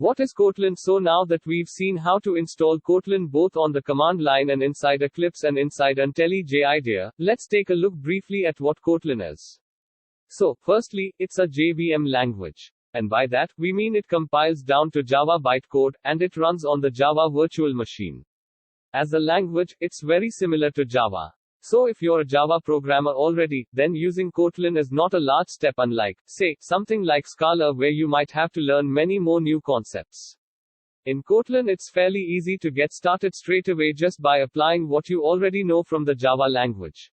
What is Kotlin? So now that we've seen how to install Kotlin both on the command line and inside Eclipse and inside IntelliJ IDEA, let's take a look briefly at what Kotlin is. So, firstly, it's a JVM language. And by that, we mean it compiles down to Java bytecode, and it runs on the Java virtual machine. As a language, it's very similar to Java. So if you're a Java programmer already, then using Kotlin is not a large step, unlike, say, something like Scala where you might have to learn many more new concepts. In Kotlin it's fairly easy to get started straight away just by applying what you already know from the Java language.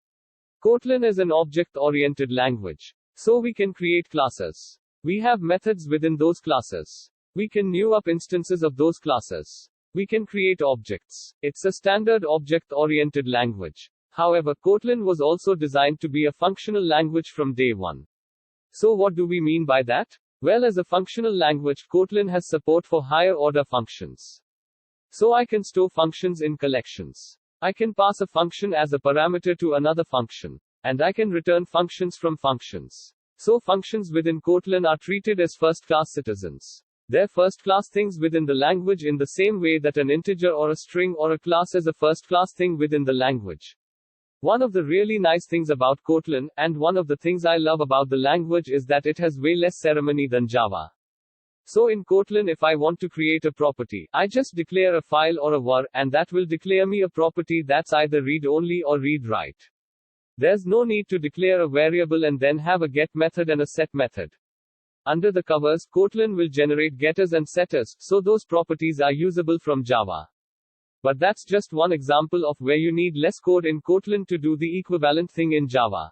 Kotlin is an object-oriented language. So we can create classes. We have methods within those classes. We can new up instances of those classes. We can create objects. It's a standard object-oriented language. However, Kotlin was also designed to be a functional language from day one. So what do we mean by that? Well, as a functional language, Kotlin has support for higher order functions. So I can store functions in collections. I can pass a function as a parameter to another function. And I can return functions from functions. So functions within Kotlin are treated as first-class citizens. They're first-class things within the language in the same way that an integer or a string or a class is a first-class thing within the language. One of the really nice things about Kotlin, and one of the things I love about the language, is that it has way less ceremony than Java. So in Kotlin, if I want to create a property, I just declare a file or a var, and that will declare me a property that's either read-only or read-write. There's no need to declare a variable and then have a get method and a set method. Under the covers, Kotlin will generate getters and setters, so those properties are usable from Java. But that's just one example of where you need less code in Kotlin to do the equivalent thing in Java.